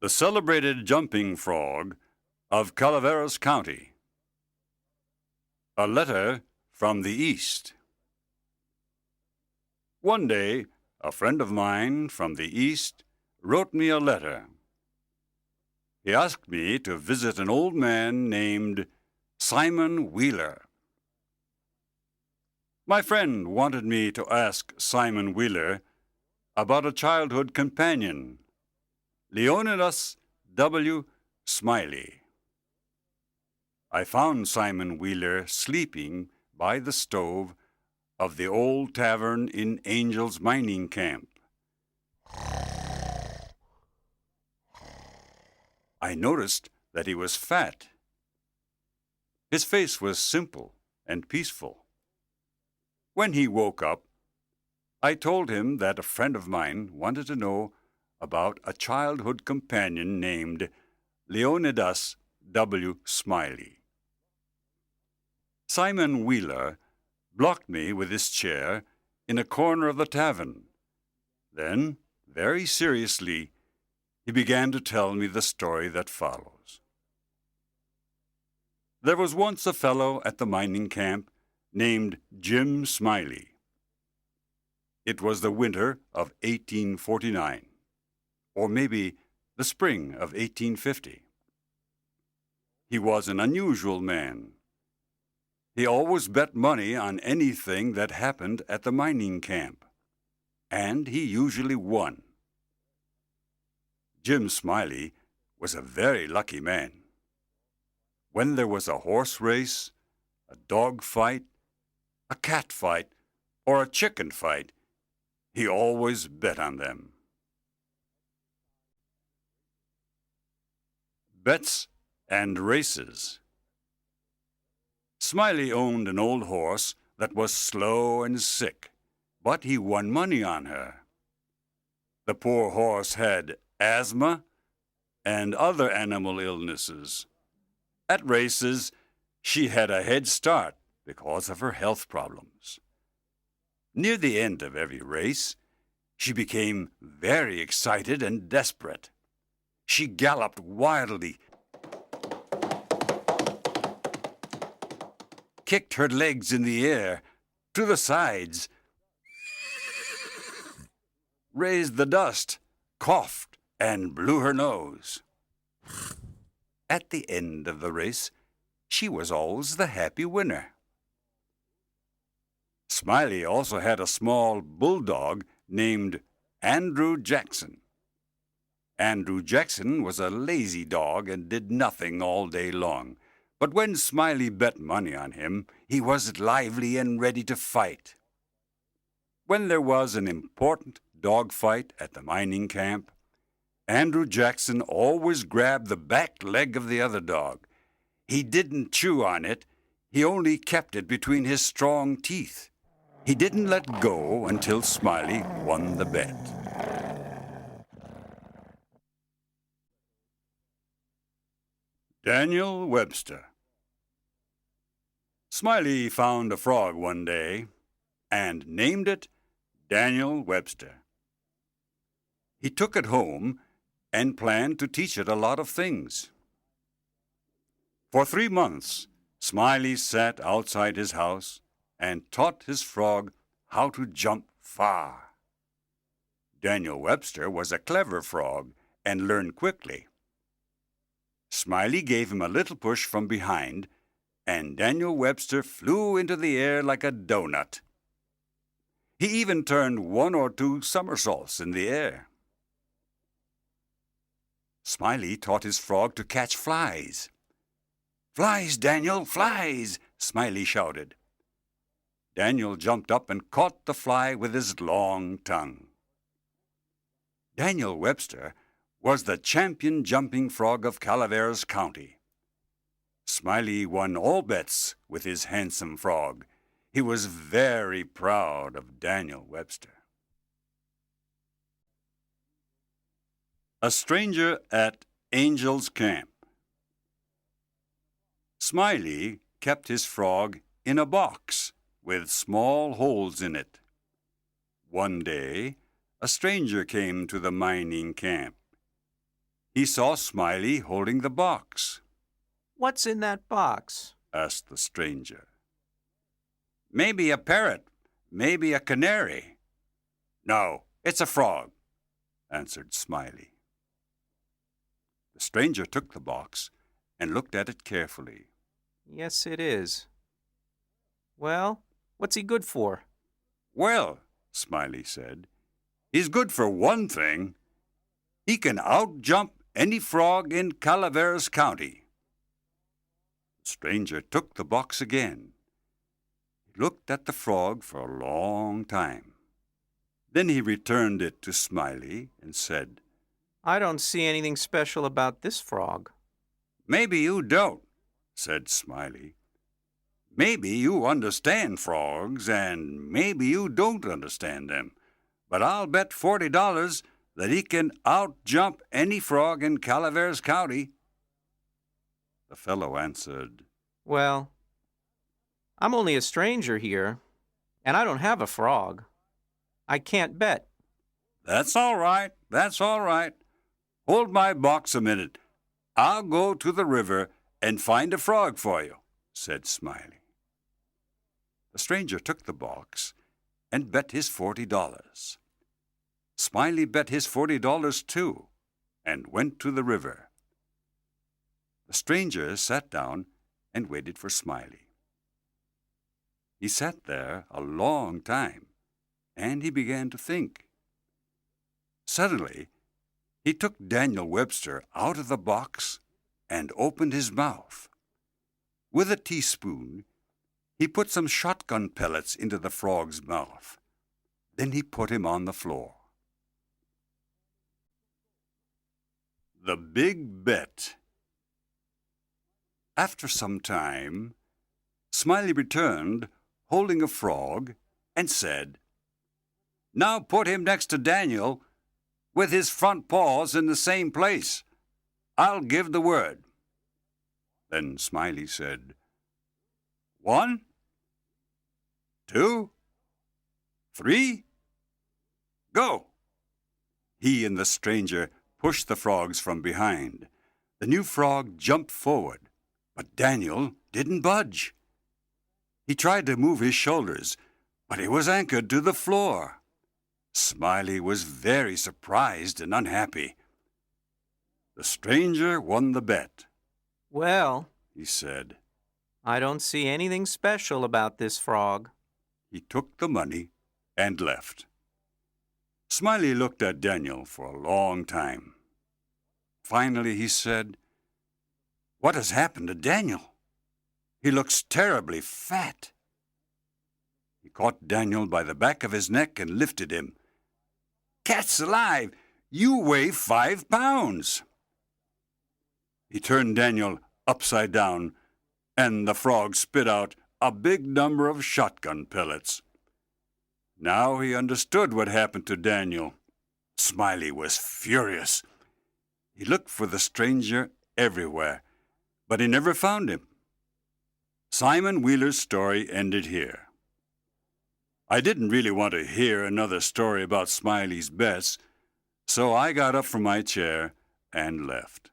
The celebrated jumping frog of Calaveras County. A letter from the East. One day, a friend of mine from the East wrote me a letter. He asked me to visit an old man named Simon Wheeler. My friend wanted me to ask Simon Wheeler about a childhood companion, Leonidas W. Smiley. I found Simon Wheeler sleeping by the stove of the old tavern in Angel's mining camp. I noticed that he was fat. His face was simple and peaceful. When he woke up, I told him that a friend of mine wanted to know about a childhood companion named Leonidas W. Smiley. Simon Wheeler blocked me with his chair in a corner of the tavern. Then, very seriously, he began to tell me the story that follows. There was once a fellow at the mining camp named Jim Smiley. It was the winter of 1849, or maybe the spring of 1850. He was an unusual man. He always bet money on anything that happened at the mining camp, and he usually won. Jim Smiley was a very lucky man. When there was a horse race, a dog fight, a cat fight, or a chicken fight, he always bet on them. Bets and races. Smiley owned an old horse that was slow and sick, but he won money on her. The poor horse had asthma and other animal illnesses. At races, she had a head start because of her health problems. Near the end of every race, she became very excited and desperate. She galloped wildly, kicked her legs in the air, to the sides, raised the dust, coughed, and blew her nose. At the end of the race, she was always the happy winner. Smiley also had a small bulldog named Andrew Jackson. Andrew Jackson was a lazy dog and did nothing all day long. But when Smiley bet money on him, he was lively and ready to fight. When there was an important dog fight at the mining camp, Andrew Jackson always grabbed the back leg of the other dog. He didn't chew on it. He only kept it between his strong teeth. He didn't let go until Smiley won the bet. Daniel Webster. Smiley found a frog one day and named it Daniel Webster. He took it home and planned to teach it a lot of things. For 3 months, Smiley sat outside his house and taught his frog how to jump far. Daniel Webster was a clever frog and learned quickly. Smiley gave him a little push from behind, and Daniel Webster flew into the air like a doughnut. He even turned 1 or 2 somersaults in the air. Smiley taught his frog to catch flies. "Flies, Daniel, flies!" Smiley shouted. Daniel jumped up and caught the fly with his long tongue. Daniel Webster was the champion jumping frog of Calaveras County. Smiley won all bets with his handsome frog. He was very proud of Daniel Webster. A stranger at Angel's camp. Smiley kept his frog in a box with small holes in it. One day, a stranger came to the mining camp. he saw Smiley holding the box. What's in that box? Asked the stranger. Maybe a parrot, maybe a canary. No, it's a frog, answered Smiley. The stranger took the box and looked at it carefully. Yes, it is. Well, what's he good for? Well, Smiley said, he's good for one thing. He can outjump any frog in Calaveras County. The stranger took the box again. He looked at the frog for a long time. Then he returned it to Smiley and said, I don't see anything special about this frog. Maybe you don't, said Smiley. Maybe you understand frogs, and maybe you don't understand them. But I'll bet $40 that he can outjump any frog in Calaveras County. The fellow answered, Well, I'm only a stranger here, and I don't have a frog. I can't bet. That's all right, that's all right. Hold my box a minute. I'll go to the river and find a frog for you, said Smiley. The stranger took the box and bet his $40. Smiley bet his $40 too and went to the river. The stranger sat down and waited for Smiley. He sat there a long time, and he began to think. Suddenly, he took Daniel Webster out of the box and opened his mouth. With a teaspoon, he put some shotgun pellets into the frog's mouth. Then he put him on the floor. The Big Bet. After some time, Smiley returned, holding a frog, and said, Now put him next to Daniel, with his front paws in the same place. I'll give the word. Then Smiley said, 1, 2, 3, go! He and the stranger pushed the frogs from behind. The new frog jumped forward, but Daniel didn't budge. He tried to move his shoulders, but he was anchored to the floor. Smiley was very surprised and unhappy. The stranger won the bet. Well, He said. I don't see anything special about this frog. He took the money and left. Smiley looked at Daniel for a long time. Finally he said, What has happened to Daniel? He looks terribly fat. He caught Daniel by the back of his neck and lifted him. Cat's alive! You weigh 5 pounds! He turned Daniel upside down, and the frog spit out a big number of shotgun pellets. Now he understood what happened to Daniel. Smiley was furious. He looked for the stranger everywhere, but he never found him. Simon Wheeler's story ended here. I didn't really want to hear another story about Smiley's bets, so I got up from my chair and left.